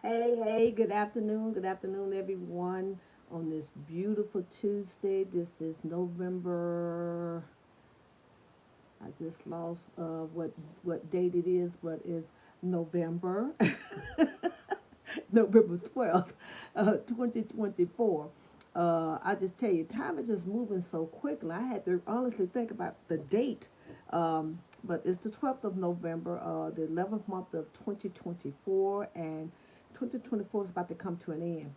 Hey, good afternoon, everyone. On this beautiful Tuesday, this is November. I just lost what date it is, but it's November, November 12th, 2024. I just tell you, time is just moving so quickly. I had to honestly think about the date, but it's the 12th of November, the 11th month of 2024, and 2024 is about to come to an end.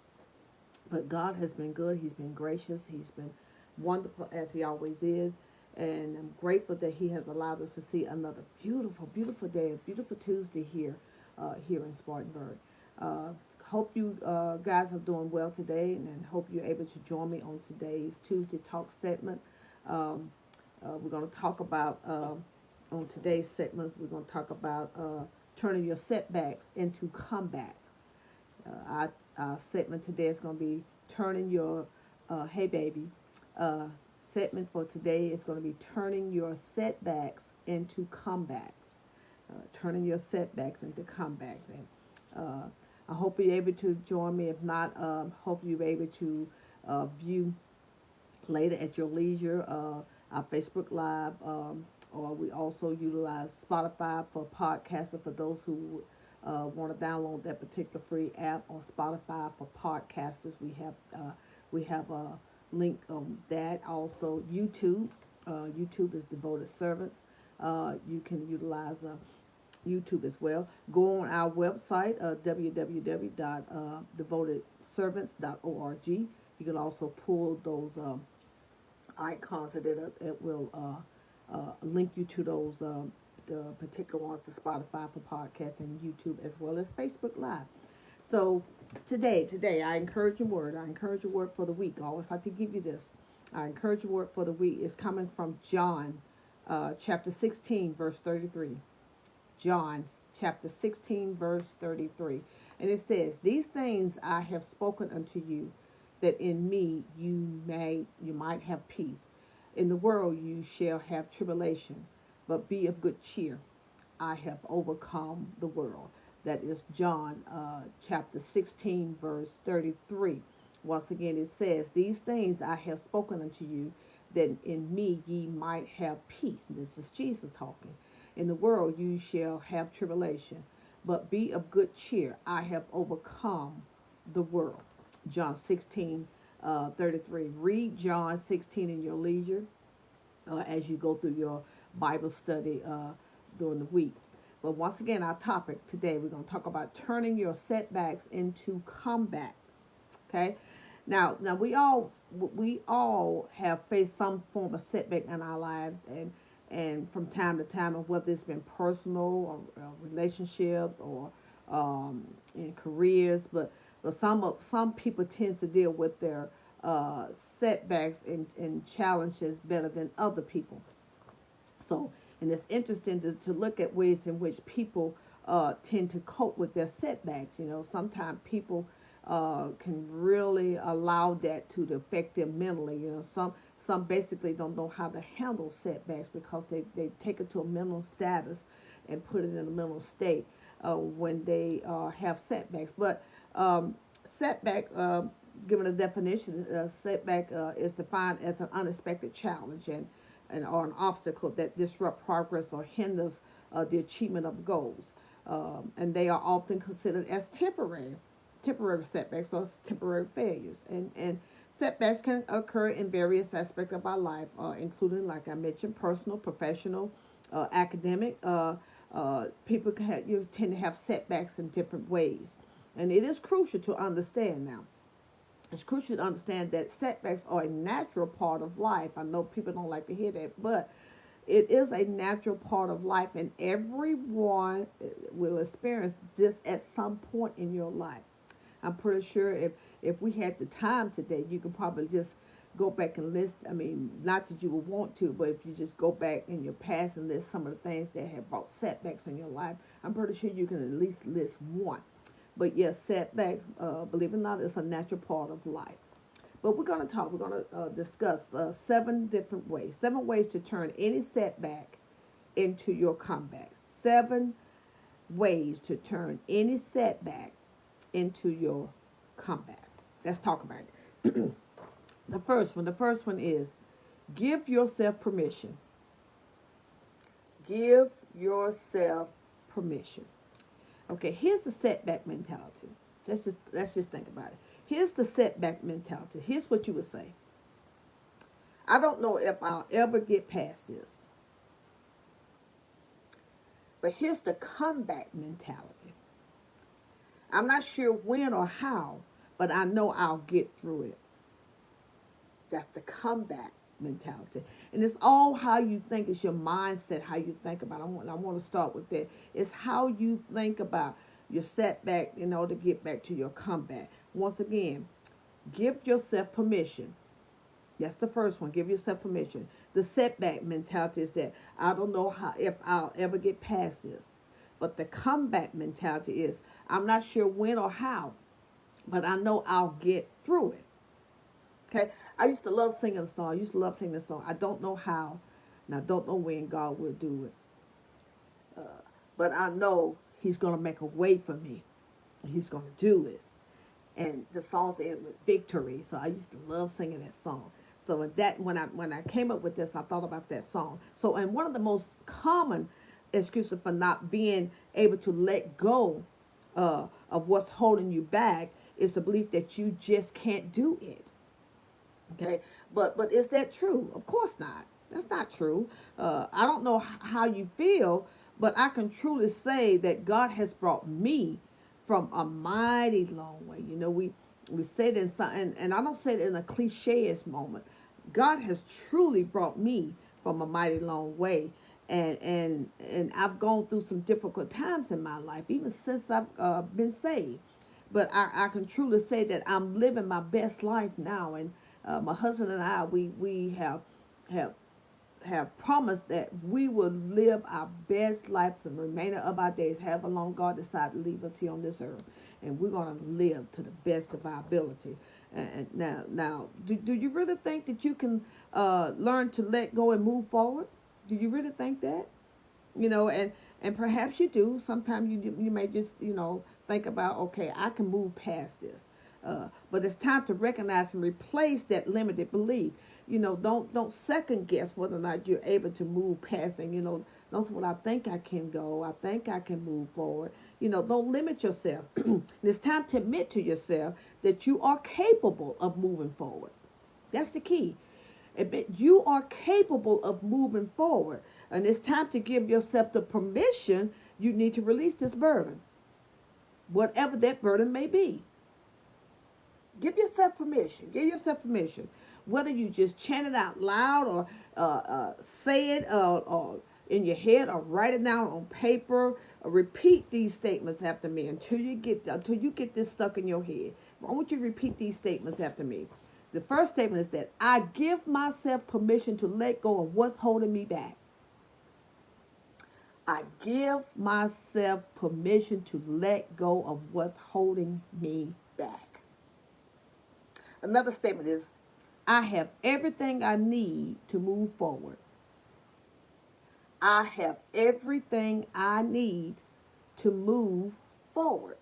But God has been good. He's been gracious. He's been wonderful as He always is. And I'm grateful that He has allowed us to see another beautiful, beautiful day, a beautiful Tuesday here in Spartanburg. Uh, hope you guys are doing well today, and hope you're able to join me on today's Tuesday Talk segment. Um, we're going to talk about, on today's segment, we're going to talk about turning your setbacks into comebacks. Our segment today is going to be turning your, hey baby, uh, segment for today is going to be turning your setbacks into comebacks. Turning your setbacks into comebacks. And I hope you're able to join me. If not, hope you're able to view later at your leisure our Facebook Live, or we also utilize Spotify for podcasting for those who want to download that particular free app on Spotify for podcasters. We have a link on that. Also, YouTube. YouTube is Devoted Servants. You can utilize YouTube as well. Go on our website, www.devotedservants.org. You can also pull those icons that it will link you to those the particular ones, the Spotify for podcasts and YouTube, as well as Facebook Live. So today, I encourage your word. I encourage your word for the week. I always like to give you this. I encourage your word for the week. It's coming from John, chapter 16, verse 33. John chapter 16, verse 33. And it says, "These things I have spoken unto you, that in me you might have peace. In the world you shall have tribulation, but be of good cheer. I have overcome the world." That is John chapter 16, verse 33. Once again, it says, "These things I have spoken unto you, that in me ye might have peace." This is Jesus talking. "In the world you shall have tribulation, but be of good cheer. I have overcome the world." John 16, 33. Read John 16 in your leisure as you go through your Bible study during the week. But once again, our topic today, we're going to talk about turning your setbacks into comebacks. Okay. Now we all have faced some form of setback in our lives, and from time to time, whether it's been personal or relationships or in careers, but some people tend to deal with their setbacks and challenges better than other people. So, and it's interesting to look at ways in which people tend to cope with their setbacks. Sometimes people can really allow that to affect them mentally. Some basically don't know how to handle setbacks because they take it to a mental status and put it in a mental state when they have setbacks. But setback, given a definition, setback is defined as an unexpected challenge or an obstacle that disrupt progress or hinders the achievement of goals. And they are often considered as temporary setbacks or temporary failures. And setbacks can occur in various aspects of our life, including, like I mentioned, personal, professional, academic. People you tend to have setbacks in different ways. And it is crucial to understand now. It's crucial to understand that setbacks are a natural part of life. I know people don't like to hear that, but it is a natural part of life, and everyone will experience this at some point in your life. I'm pretty sure if we had the time today, you could probably just go back and list. I mean, not that you would want to, but if you just go back in your past and list some of the things that have brought setbacks in your life, I'm pretty sure you can at least list one. But yes, setbacks, believe it or not, is a natural part of life. But we're going to discuss 7 ways to turn any setback into your comeback. 7 ways to turn any setback into your comeback. Let's talk about it. The first one is give yourself permission. Give yourself permission. Okay, here's the setback mentality. Let's just think about it. Here's the setback mentality. Here's what you would say. I don't know if I'll ever get past this. But here's the comeback mentality. I'm not sure when or how, but I know I'll get through it. That's the comeback mentality. And it's all how you think. It's your mindset, how you think about it. I want to start with that. It's how you think about your setback in order to get back to your comeback. Once again, give yourself permission. That's the first one. Give yourself permission. The setback mentality is that I don't know how if I'll ever get past this. But the comeback mentality is I'm not sure when or how, but I know I'll get through it. Okay? I used to love singing a song. I don't know how, and I don't know when God will do it. But I know He's going to make a way for me. He's going to do it. And the songs end with victory. So I used to love singing that song. So when I came up with this, I thought about that song. So, and one of the most common excuses for not being able to let go of what's holding you back is the belief that you just can't do it. Okay, but is that true? Of course not. That's not true. I don't know how you feel, but I can truly say that God has brought me from a mighty long way. You know, we say it in some, and I don't say it in a cliche-ish moment. God has truly brought me from a mighty long way. And I've gone through some difficult times in my life, even since I've been saved. But I can truly say that I'm living my best life now. And my husband and I, we have promised that we will live our best life for the remainder of our days, however long God decides to leave us here on this earth. And we're going to live to the best of our ability. And now, do you really think that you can learn to let go and move forward? Do you really think that? You know, and perhaps you do. Sometimes you may just, think about, okay, I can move past this. But it's time to recognize and replace that limited belief. Don't second guess whether or not you're able to move past and, don't say, well, I think I can go. I think I can move forward. Don't limit yourself. It's time to admit to yourself that you are capable of moving forward. That's the key. Admit you are capable of moving forward. And it's time to give yourself the permission you need to release this burden, whatever that burden may be. Give yourself permission. Give yourself permission. Whether you just chant it out loud or say it or in your head or write it down on paper, or repeat these statements after me until you get this stuck in your head. I want you to repeat these statements after me. The first statement is that I give myself permission to let go of what's holding me back. I give myself permission to let go of what's holding me back. Another statement is, I have everything I need to move forward. I have everything I need to move forward.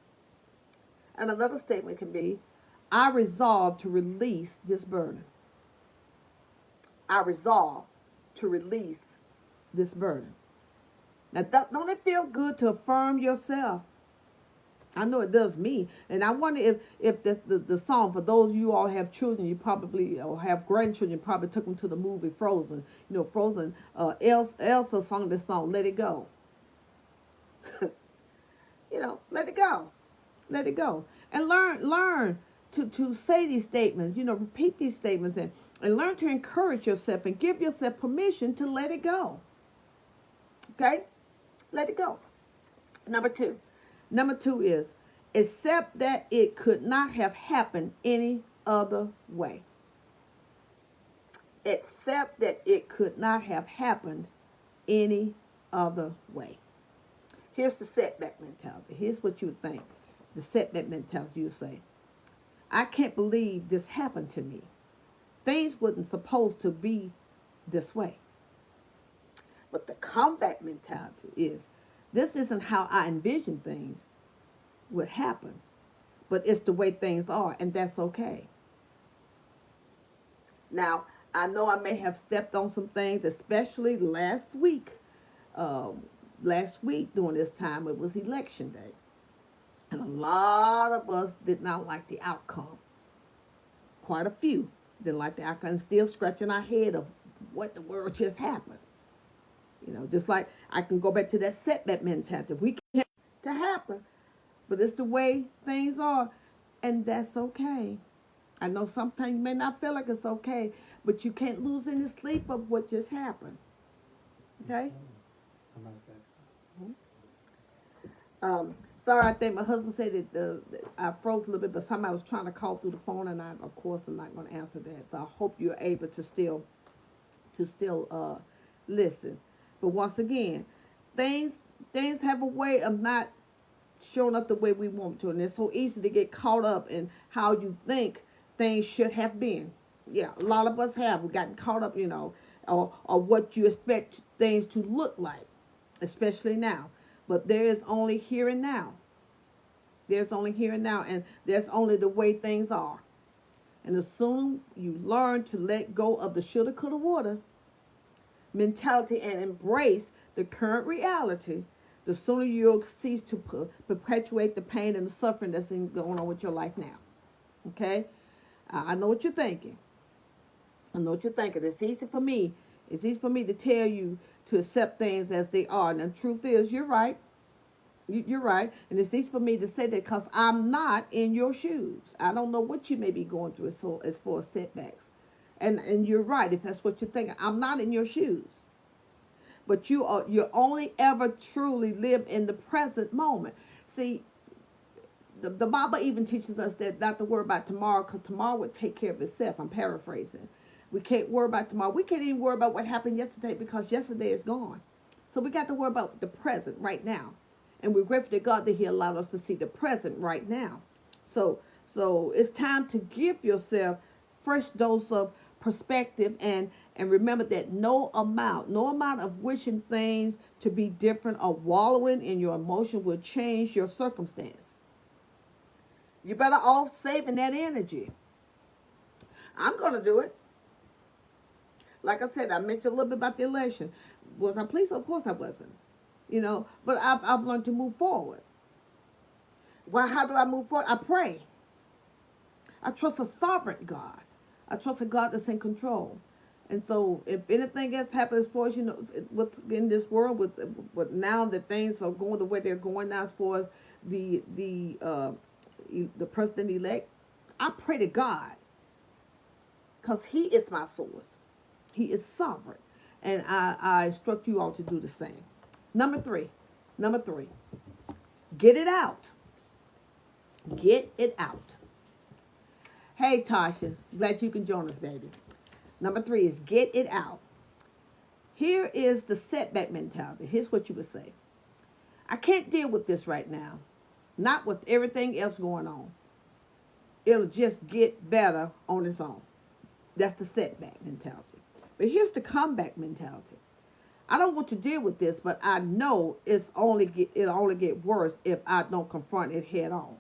And another statement can be, I resolve to release this burden. I resolve to release this burden. Now, don't it feel good to affirm yourself? I know it does me. And I wonder if the song, for those of you all have children, you probably, or have grandchildren, you probably took them to the movie Frozen. Frozen, Elsa sung this song, Let It Go. Let it go. Let it go. And learn to say these statements, repeat these statements and learn to encourage yourself and give yourself permission to let it go. Okay? Let it go. Number two is accept that it could not have happened any other way. Accept that it could not have happened any other way. Here's the setback mentality. Here's what you would think. The setback mentality, you would say, I can't believe this happened to me. Things wasn't supposed to be this way. But the comeback mentality is, this isn't how I envisioned things would happen, but it's the way things are, and that's okay. Now, I know I may have stepped on some things, especially last week. Um, Last week during this time, it was election day. And a lot of us did not like the outcome. Quite a few didn't like the outcome, and still scratching our head of what the world just happened. Just like I can go back to that setback mentality. We can't to happen, but it's the way things are, and that's okay. I know sometimes you may not feel like it's okay, but you can't lose any sleep of what just happened. Okay? Sorry, I think my husband said that I froze a little bit, but somebody was trying to call through the phone, and I, of course, am not going to answer that. So I hope you're able to still listen. But once again, things things have a way of not showing up the way we want to, and it's so easy to get caught up in how you think things should have been. Yeah, a lot of us have. We gotten caught up, or what you expect things to look like, especially now. But there is only here and now. There's only here and now, and there's only the way things are. And the sooner you learn to let go of the shoulda, coulda, woulda mentality and embrace the current reality, the sooner you'll cease to perpetuate the pain and the suffering that's going on with your life now. Okay? I know what you're thinking. I know what you're thinking. It's easy for me. It's easy for me to tell you to accept things as they are. And the truth is, you're right. You're right. And it's easy for me to say that because I'm not in your shoes. I don't know what you may be going through as far as setbacks. And you're right if that's what you're thinking. I'm not in your shoes. But you only ever truly live in the present moment. See, the Bible even teaches us that not to worry about tomorrow, because tomorrow would take care of itself. I'm paraphrasing. We can't worry about tomorrow. We can't even worry about what happened yesterday because yesterday is gone. So we got to worry about the present right now. And we're grateful to God that He allowed us to see the present right now. So it's time to give yourself fresh dose of perspective and remember that no amount of wishing things to be different or wallowing in your emotion will change your circumstance. You better off saving that energy. I'm going to do it. Like I said, I mentioned a little bit about the election. Was I pleased? Of course I wasn't. But I've learned to move forward. Well, how do I move forward? I pray. I trust a sovereign God. I trust a God that's in control. And so if anything else happens for us, what's in this world, with now that things are going the way they're going now as far as the president-elect, I pray to God because He is my source. He is sovereign. And I instruct you all to do the same. Number three, get it out. Get it out. Hey, Tasha, glad you can join us, baby. Number 3 is get it out. Here is the setback mentality. Here's what you would say. I can't deal with this right now. Not with everything else going on. It'll just get better on its own. That's the setback mentality. But here's the comeback mentality. I don't want to deal with this, but I know it'll only get worse if I don't confront it head on.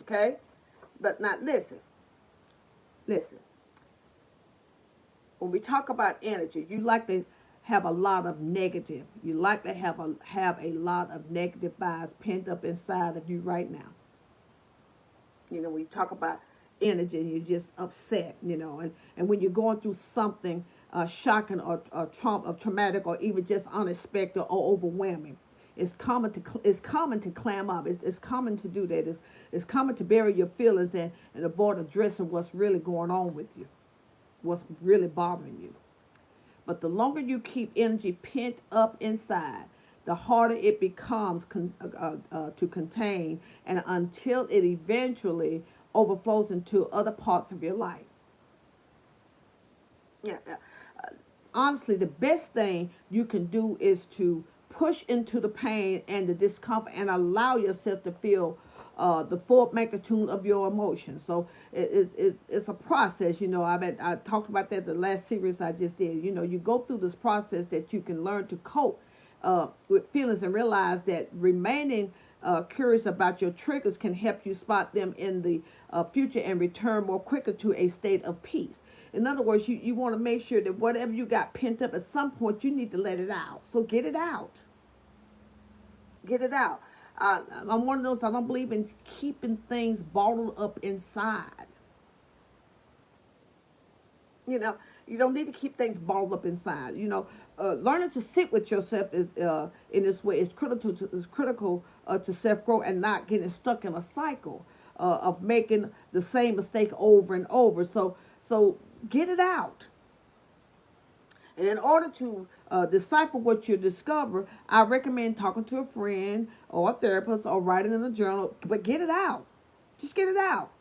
Okay? But now listen. When we talk about energy, you like to have a lot of negative. You like to have a lot of negative vibes pent up inside of you right now. We talk about energy and you're just upset, and when you're going through something shocking or traumatic or even just unexpected or overwhelming, it's common to clam up. It's common to do that. It's common to bury your feelings and avoid addressing what's really going on with you, what's really bothering you. But the longer you keep energy pent up inside, the harder it becomes to contain, and until it eventually overflows into other parts of your life. Yeah. Honestly, the best thing you can do is to push into the pain and the discomfort and allow yourself to feel the full magnitude of your emotions. So it's a process. I talked about that the last series I just did. You go through this process that you can learn to cope with feelings and realize that remaining curious about your triggers can help you spot them in the future and return more quicker to a state of peace. In other words, you want to make sure that whatever you got pent up, at some point you need to let it out. So get it out. Get it out. I'm one of those, I don't believe in keeping things bottled up inside. You know, you don't need to keep things balled up inside. Learning to sit with yourself is in this way is critical to self growth and not getting stuck in a cycle of making the same mistake over and over. So get it out. And in order to decipher what you discover, I recommend talking to a friend or a therapist or writing in a journal. But get it out. Just get it out.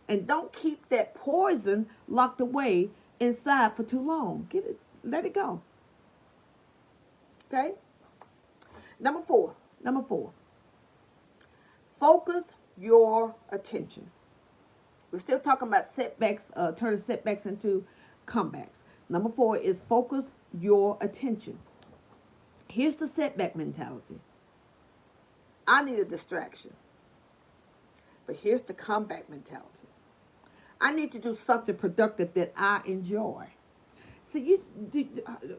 And don't keep that poison locked away inside for too long. Get it, let it go. Okay? Number four. Focus your attention. We're still talking about setbacks, turning setbacks into comebacks. Number 4 is focus your attention. Here's the setback mentality. I need a distraction. But here's the comeback mentality. I need to do something productive that I enjoy. See,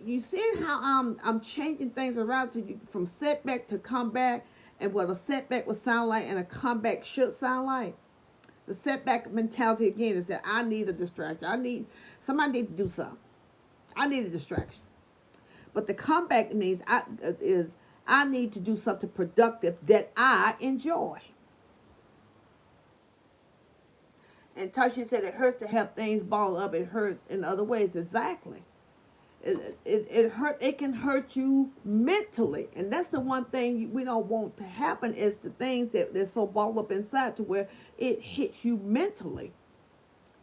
you see how I'm changing things around from setback to comeback, and what a setback would sound like and a comeback should sound like. The setback mentality again is that I need a distraction. Somebody need to do something. I need a distraction. But the comeback means I need to do something productive that I enjoy. And Tashi said it hurts to have things ball up. It hurts in other ways. Exactly. It can hurt you mentally, and that's the one thing we don't want to happen, is the things they're so balled up inside to where it hits you mentally,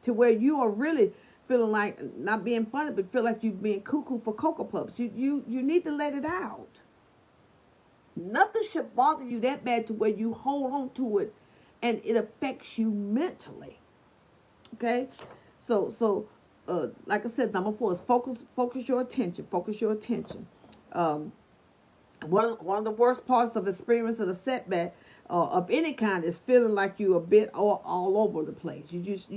to where you are really feeling like not being funny, but feel like you're being cuckoo for Cocoa Puffs. You need to let it out. Nothing should bother you that bad to where you hold on to it, and it affects you mentally. Okay, so. Like I said, number 4 is focus your attention. Focus your attention. One of the worst parts of experiencing a setback of any kind is feeling like you're a bit all over the place. You just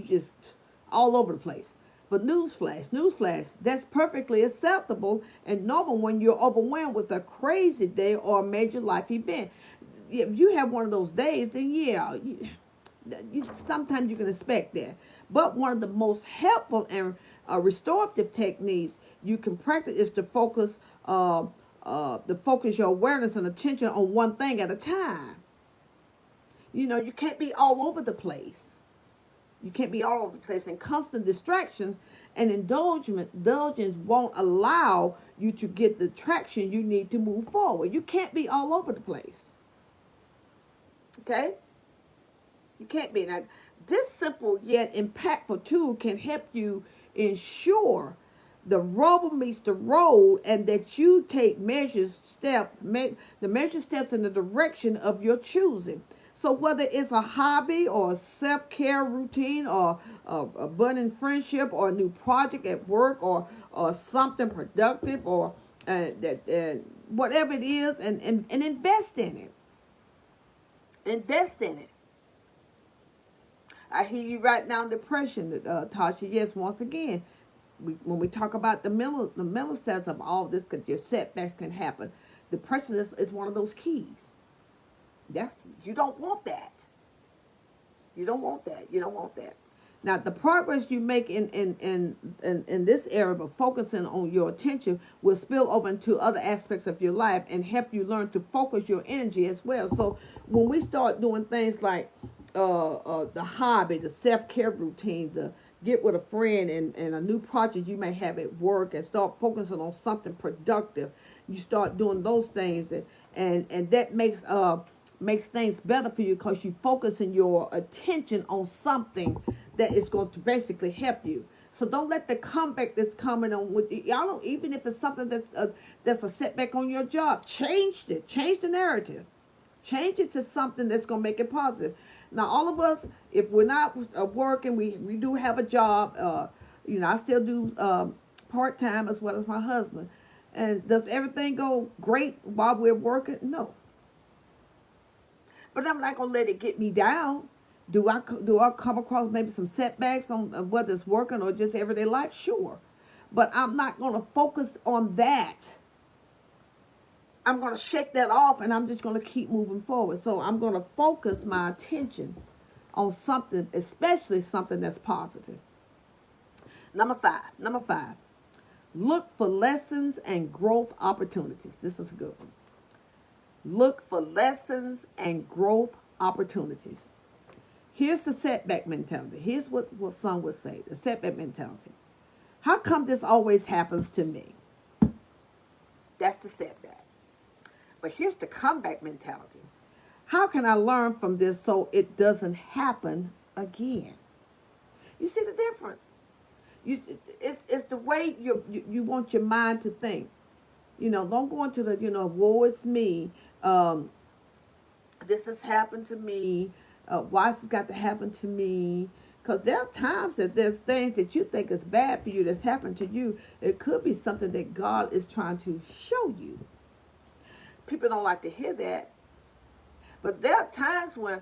all over the place. But newsflash, that's perfectly acceptable and normal when you're overwhelmed with a crazy day or a major life event. If you have one of those days, then yeah, sometimes you can expect that. But one of the most helpful and restorative techniques you can practice is to focus your awareness and attention on one thing at a time. You can't be all over the place. You can't be all over the place, and constant distractions and indulgence won't allow you to get the traction you need to move forward. You can't be all over the place. Okay? You can't be. Now, this simple yet impactful tool can help you ensure the rubber meets the road, and that you take measured steps in the direction of your choosing. So whether it's a hobby or a self-care routine or a budding friendship or a new project at work or something productive or whatever it is, and invest in it. Invest in it. I hear you right now, depression, Tasha. Yes, once again, when we talk about the mental stats of all this, because your setbacks can happen, depression is one of those keys. You don't want that. You don't want that. Now, the progress you make in this area of focusing on your attention will spill over into other aspects of your life and help you learn to focus your energy as well. So when we start doing things like the hobby, the self-care routine, the get with a friend and a new project you may have at work, and start focusing on something productive, you start doing those things, and that makes things better for you, because you focusing your attention on something that is going to basically help you. So don't let the comeback that's coming on with you, y'all know, even if it's something that's a setback on your job, change the narrative. Change it to something that's going to make it positive. Now, all of us, if we're not working, we do have a job. I still do part-time as well as my husband. And does everything go great while we're working? No. But I'm not going to let it get me down. Do I come across maybe some setbacks on whether it's working or just everyday life? Sure. But I'm not going to focus on that. I'm going to shake that off and I'm just going to keep moving forward. So I'm going to focus my attention on something, especially something that's positive. Number five, look for lessons and growth opportunities. This is a good one. Look for lessons and growth opportunities. Here's the setback mentality. Here's what some would say, the setback mentality. How come this always happens to me? That's the setback. But here's the comeback mentality. How can I learn from this so it doesn't happen again? You see the difference? It's the way you want your mind to think. Don't go into the, woe is me. This has happened to me. Why has it got to happen to me? Because there are times that there's things that you think is bad for you that's happened to you. It could be something that God is trying to show you. People don't like to hear that. But there are times when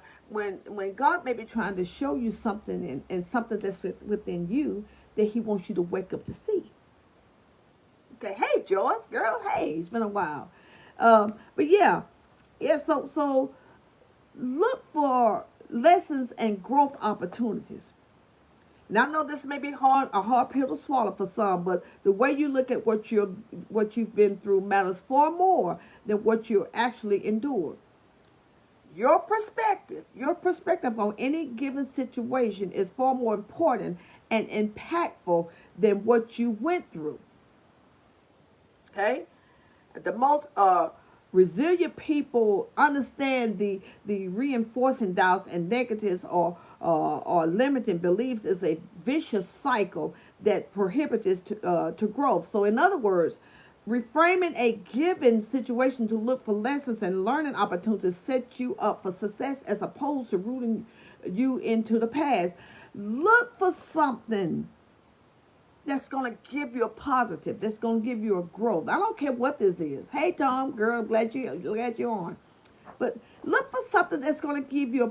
God may be trying to show you something and something that's within you that he wants you to wake up to see. Okay, hey, Joyce, girl, hey, it's been a while. But yeah, so look for lessons and growth opportunities. Now, I know this may be a hard pill to swallow for some, but the way you look at what you've been through matters far more than what you actually endured. Your perspective on any given situation is far more important and impactful than what you went through. Okay? The most resilient people understand the reinforcing doubts and negatives or limiting beliefs is a vicious cycle that prohibits to growth. So in other words, reframing a given situation to look for lessons and learning opportunities set you up for success as opposed to rooting you into the past. Look for something that's going to give you a positive, that's going to give you a growth. I don't care what this is. Hey, Tom, girl, glad you're on. But look for something that's going to give you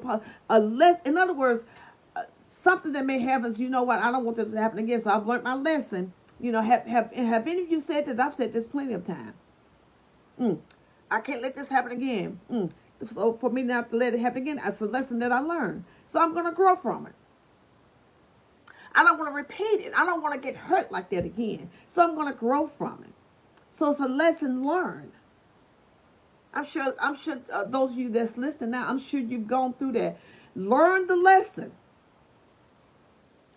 a less. In other words, something that may have us. You know what? I don't want this to happen again. So I've learned my lesson. Have any of you said that? I've said this plenty of time. I can't let this happen again. So for me not to let it happen again, that's a lesson that I learned. So I'm going to grow from it. I don't want to repeat it. I don't want to get hurt like that again. So I'm going to grow from it. So it's a lesson learned. I'm sure those of you that's listening now, I'm sure you've gone through that. Learn the lesson.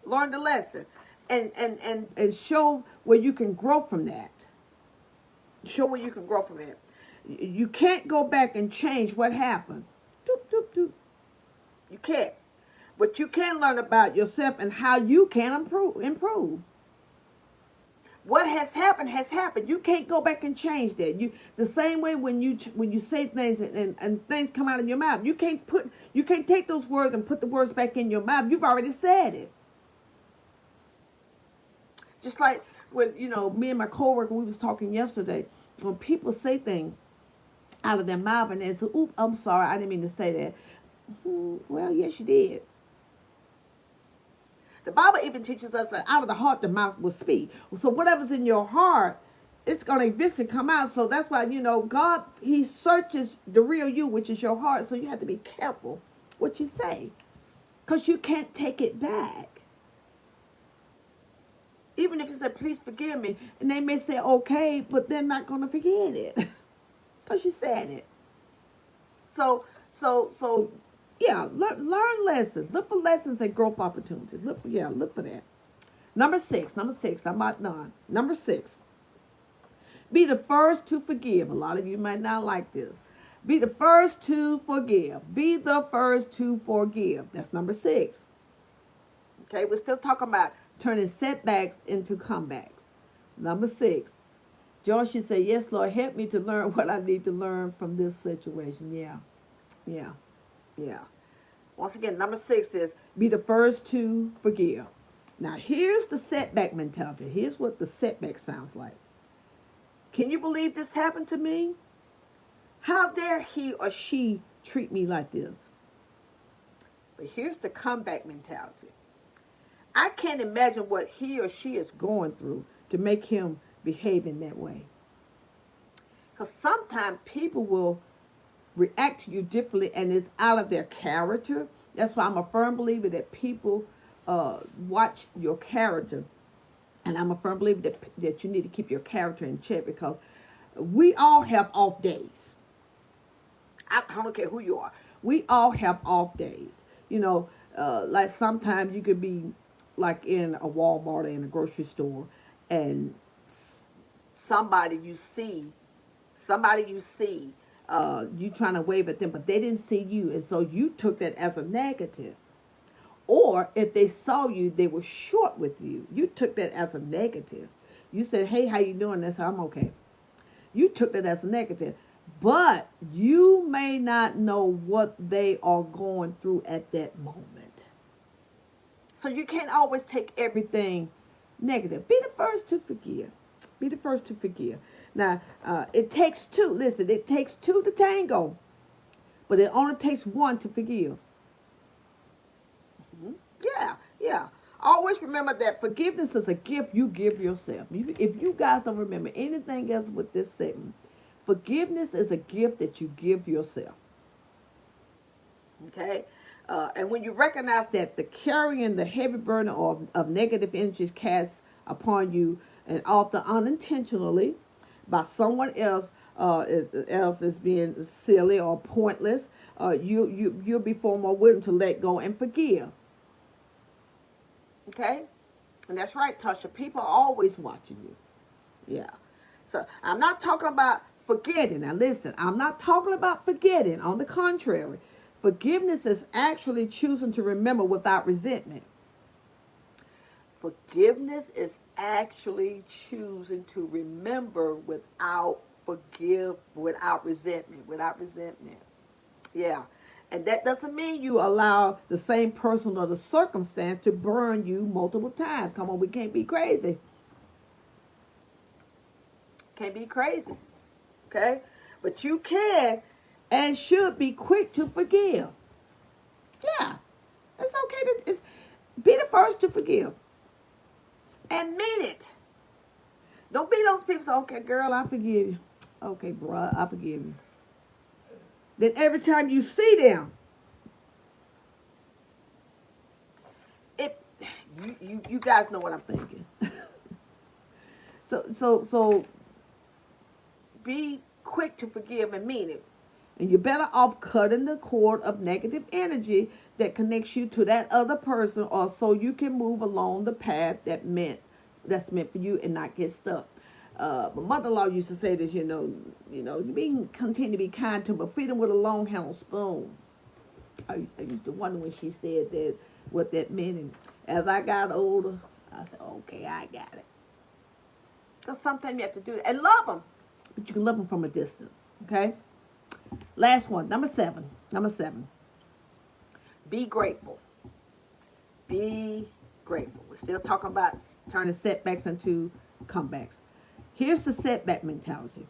Learn the lesson. And show where you can grow from that. Show where you can grow from that. You can't go back and change what happened. Doop, doop, doop. You can't. But you can learn about yourself and how you can improve. What has happened has happened. You can't go back and change that. The same way when you say things and things come out of your mouth, you can't take those words and put the words back in your mouth. You've already said it. Just like when me and my coworker, we was talking yesterday. When people say things out of their mouth and they say, "Oop, I'm sorry, I didn't mean to say that." Well, yes, you did. The Bible even teaches us that out of the heart, the mouth will speak. So whatever's in your heart, it's going to eventually come out. So that's why, God, he searches the real you, which is your heart. So you have to be careful what you say, because you can't take it back. Even if you say, "Please forgive me," and they may say, "Okay," but they're not going to forget it because you said it. So yeah, learn lessons. Look for lessons and growth opportunities. Look for that. Number six. I'm not done. Number 6. Be the first to forgive. A lot of you might not like this. Be the first to forgive. Be the first to forgive. That's number 6. Okay, we're still talking about turning setbacks into comebacks. Number 6. Joyce should say, "Yes, Lord, help me to learn what I need to learn from this situation." Yeah. Once again, number 6 is be the first to forgive. Now, here's the setback mentality. Here's what the setback sounds like. Can you believe this happened to me? How dare he or she treat me like this. But here's the comeback mentality. I can't imagine what he or she is going through to make him behave in that way. Because sometimes people will react to you differently and it's out of their character. That's why I'm a firm believer that people watch your character. And I'm a firm believer that you need to keep your character in check, because we all have off days. I don't care who you are. We all have off days. Like sometimes you could be like in a Walmart or in a grocery store, and somebody you see, you trying to wave at them, but they didn't see you, and so you took that as a negative. Or if they saw you, they were short with you. You took that as a negative. You said, "Hey, how you doing?" They said, "I'm okay." You took that as a negative. But you may not know what they are going through at that moment. So you can't always take everything negative. Be the first to forgive. Be the first to forgive. Now, it takes two. Listen, it takes two to tango. But it only takes one to forgive. Mm-hmm. Yeah. Always remember that forgiveness is a gift you give yourself. If you guys don't remember anything else with this segment, forgiveness is a gift that you give yourself. Okay? And when you recognize that the carrying the heavy burden of negative energies cast upon you and often unintentionally by someone else is being silly or pointless, you'll be far more willing to let go and forgive. Okay? And that's right, Tasha. People are always watching you. Yeah. So I'm not talking about forgetting. Now listen, I'm not talking about forgetting. On the contrary, forgiveness is actually choosing to remember without resentment. Forgiveness is actually choosing to remember without resentment. Yeah. And that doesn't mean you allow the same person or the circumstance to burn you multiple times. Come on, we can't be crazy. Can't be crazy. Okay? But you can and should be quick to forgive. Yeah. It's okay to be the first to forgive. And mean it. Don't be those people say, "Okay, girl, I forgive you." "Okay, bruh, I forgive you." Then every time you see them, you guys know what I'm thinking. So be quick to forgive and mean it. And you're better off cutting the cord of negative energy that connects you to that other person, or so you can move along the path that's meant for you and not get stuck. My mother-in-law used to say this, you continue to be kind to them, but feed them with a long-handled spoon. I used to wonder when she said that, what that meant. And as I got older, I said, "Okay, I got it." Because sometimes you have to do it and love them, but you can love them from a distance. Okay. Last one, number seven. Be grateful. Be grateful. We're still talking about turning setbacks into comebacks. Here's the setback mentality.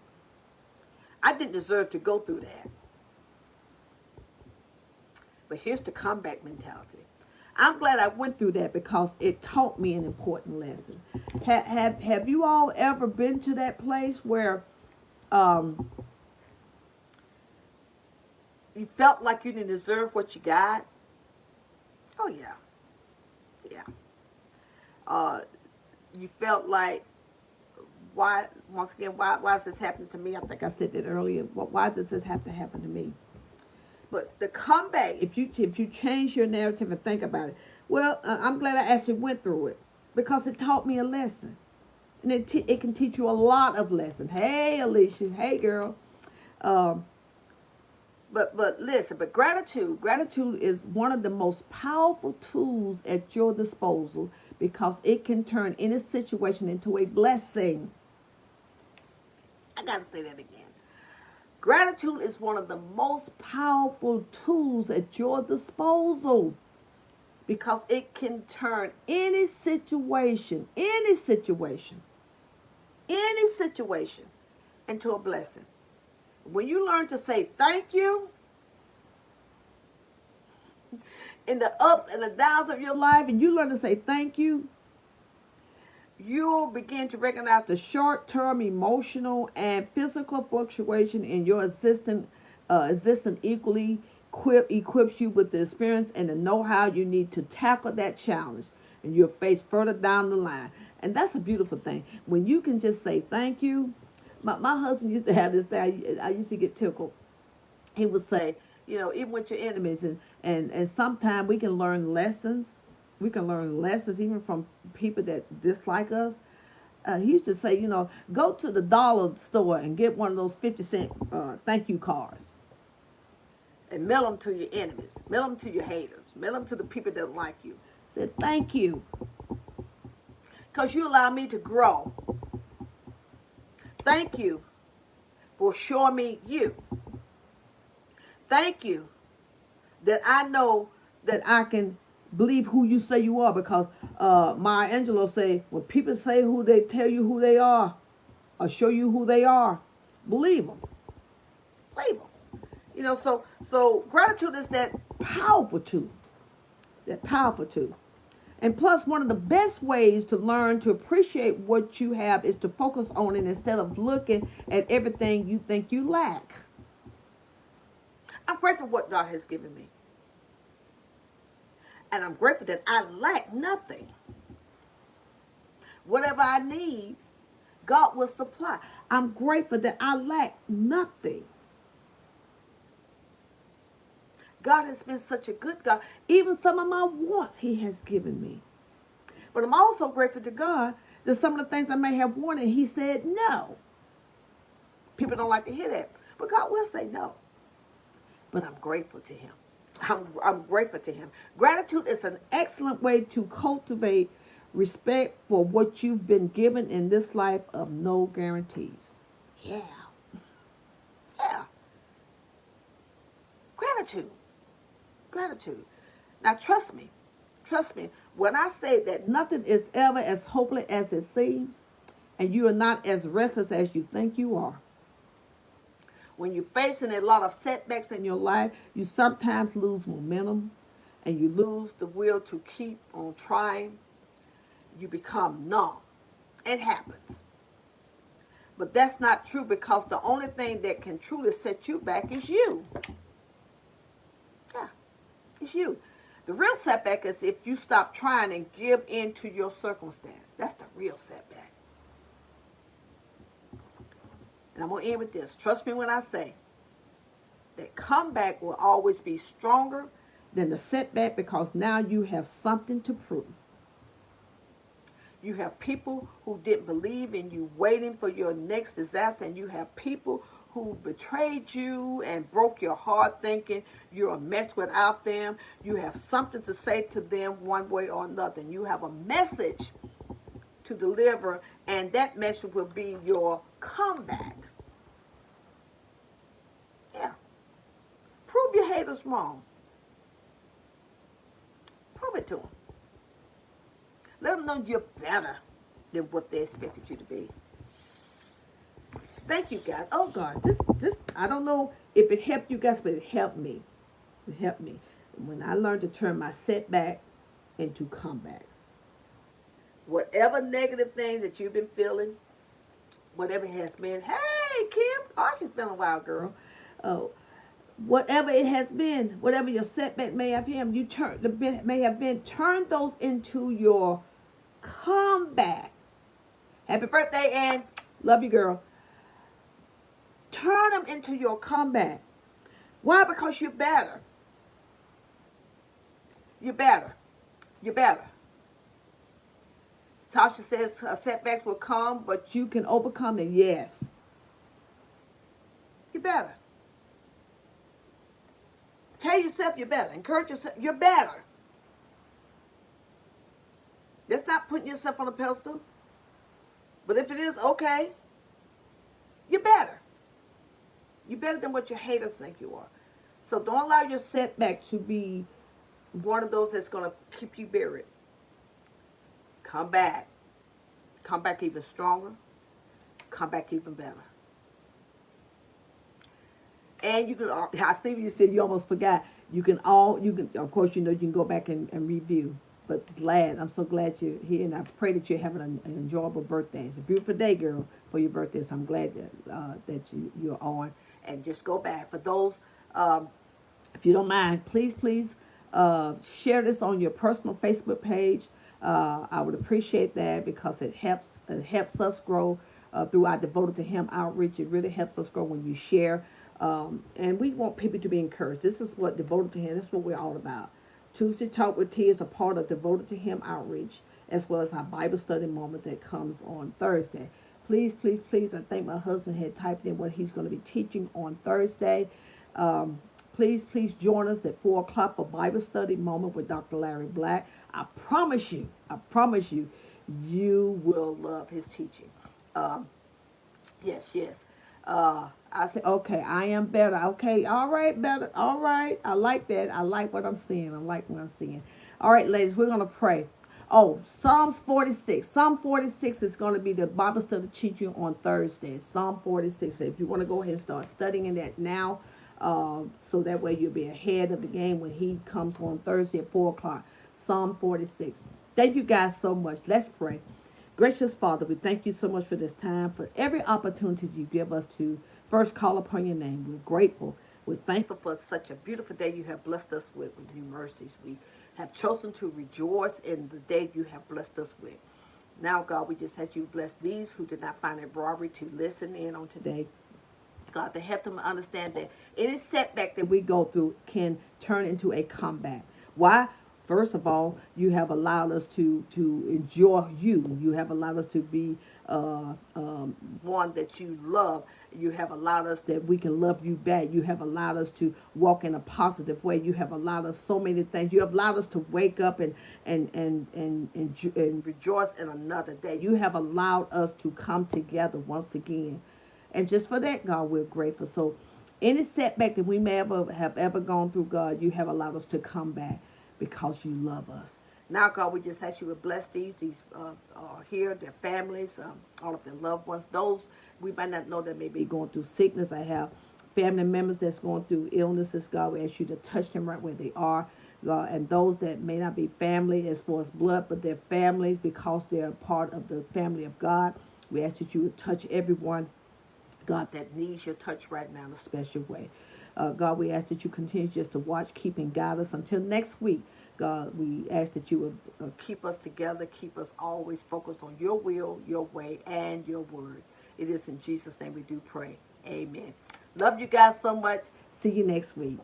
I didn't deserve to go through that. But here's the comeback mentality. I'm glad I went through that because it taught me an important lesson. Have you all ever been to that place where you felt like you didn't deserve what you got? Oh, yeah. You felt like, why is this happening to me? I think I said that earlier. Why does this have to happen to me? But the comeback, if you change your narrative and think about it, well, I'm glad I actually went through it because it taught me a lesson. And it can teach you a lot of lessons. Hey, Alicia. Hey, girl. But listen, but gratitude is one of the most powerful tools at your disposal because it can turn any situation into a blessing. I got to say that again. Gratitude is one of the most powerful tools at your disposal because it can turn any situation into a blessing. When you learn to say thank you, in the ups and the downs of your life, and you learn to say thank you, you'll begin to recognize the short-term emotional and physical fluctuation in your existence equally equips you with the experience and the know-how you need to tackle that challenge and you'll face further down the line. And that's a beautiful thing. When you can just say thank you. My husband used to have this thing. I used to get tickled. He would say, even with your enemies, and sometimes we can learn lessons. We can learn lessons even from people that dislike us. He used to say, go to the dollar store and get one of those 50-cent thank you cards and mail them to your enemies, mail them to your haters, mail them to the people that like you. Said, thank you, because you allow me to grow. Thank you for showing me you. Thank you that I know that I can believe who you say you are, because Maya Angelou say, when people say who they tell you who they are or show you who they are, believe them. Believe them. So gratitude is that powerful tool. That powerful tool. And plus, one of the best ways to learn to appreciate what you have is to focus on it instead of looking at everything you think you lack. I'm grateful for what God has given me. And I'm grateful that I lack nothing. Whatever I need, God will supply. I'm grateful that I lack nothing. God has been such a good God. Even some of my wants He has given me. But I'm also grateful to God that some of the things I may have wanted, He said no. People don't like to hear that. But God will say no. But I'm grateful to Him. I'm grateful to Him. Gratitude is an excellent way to cultivate respect for what you've been given in this life of no guarantees. Yeah. Yeah. Gratitude. Gratitude. Now trust me. Trust me. When I say that nothing is ever as hopeless as it seems, and you are not as restless as you think you are. When you're facing a lot of setbacks in your life, you sometimes lose momentum and you lose the will to keep on trying. You become numb. It happens. But that's not true, because the only thing that can truly set you back is you. Yeah, it's you. The real setback is if you stop trying and give in to your circumstance. That's the real setback. And I'm going to end with this. Trust me when I say that comeback will always be stronger than the setback, because now you have something to prove. You have people who didn't believe in you waiting for your next disaster, and you have people who betrayed you and broke your heart thinking you're a mess without them. You have something to say to them one way or another. And you have a message to deliver, and that message will be your comeback. Yeah. Prove your haters wrong. Prove it to them. Let them know you're better than what they expected you to be. Thank you, guys. Oh, God. This I don't know if it helped you guys, but it helped me. It helped me. When I learned to turn my setback into comeback. Whatever negative things that you've been feeling, whatever it has been. Hey, Kim. Oh, she's been a while, girl. Oh, whatever it has been, whatever your setback may have been, turn those into your comeback. Happy birthday, Ann. Love you, girl. Turn them into your comeback. Why? Because you're better. You're better. You're better. Tasha says setbacks will come, but you can overcome them. Yes. You're better. Tell yourself you're better. Encourage yourself. You're better. That's not putting yourself on a pedestal. But if it is, okay. You're better. You're better than what your haters think you are. So don't allow your setback to be one of those that's going to keep you buried. Come back. Come back even stronger. Come back even better. And you can, I see what you said, you almost forgot. Of course, you can go back and review. But I'm so glad you're here, and I pray that you're having an enjoyable birthday. It's a beautiful day, girl, for your birthday. So I'm glad that you're on. And just go back. For those, if you don't mind, please share this on your personal Facebook page. I would appreciate that because it helps us grow through our Devoted to Him outreach. It really helps us grow when you share. And we want people to be encouraged. This is what Devoted to Him, this is what we're all about. Tuesday Talk with T is a part of Devoted to Him outreach, as well as our Bible study moment that comes on Thursday. Please, I think my husband had typed in what he's going to be teaching on Thursday. Please join us at 4 o'clock for Bible study moment with Dr. Larry Black. I promise you, you will love his teaching. Yes. I said, okay, I am better. Okay, all right, better. All right. I like that. I like what I'm seeing. All right, ladies, we're going to pray. Oh, Psalms 46. Psalm 46 is going to be the Bible study teaching on Thursday. Psalm 46. So if you want to go ahead and start studying that now, so that way you'll be ahead of the game when he comes on Thursday at 4 o'clock. Psalm 46. Thank you guys so much. Let's pray. Gracious Father, we thank you so much for this time, for every opportunity you give us to first call upon your name. We're grateful. We're thankful for such a beautiful day you have blessed us with new mercies. We have chosen to rejoice in the day you have blessed us with. Now, God, we just ask you to bless these who did not find it robbery to listen in on today. God, to help them understand that any setback that we go through can turn into a comeback. Why? First of all, you have allowed us to enjoy you. You have allowed us to be one that you love. You have allowed us that we can love you back. You have allowed us to walk in a positive way. You have allowed us so many things. You have allowed us to wake up and rejoice in another day. You have allowed us to come together once again. And just for that, God, we're grateful. So any setback that we may have ever gone through, God, you have allowed us to come back because you love us. Now, God, we just ask you to bless these here, their families, all of their loved ones. Those we might not know that may be going through sickness. I have family members that's going through illnesses. God, we ask you to touch them right where they are. God, and those that may not be family as far as blood, but they're families because they're part of the family of God. We ask that you would touch everyone, God, that needs your touch right now in a special way. God, we ask that you continue just to watch, keep, and guide us until next week. God, we ask that you would keep us together, keep us always focused on your will, your way, and your word. It is in Jesus' name we do pray. Amen. Love you guys so much. See you next week.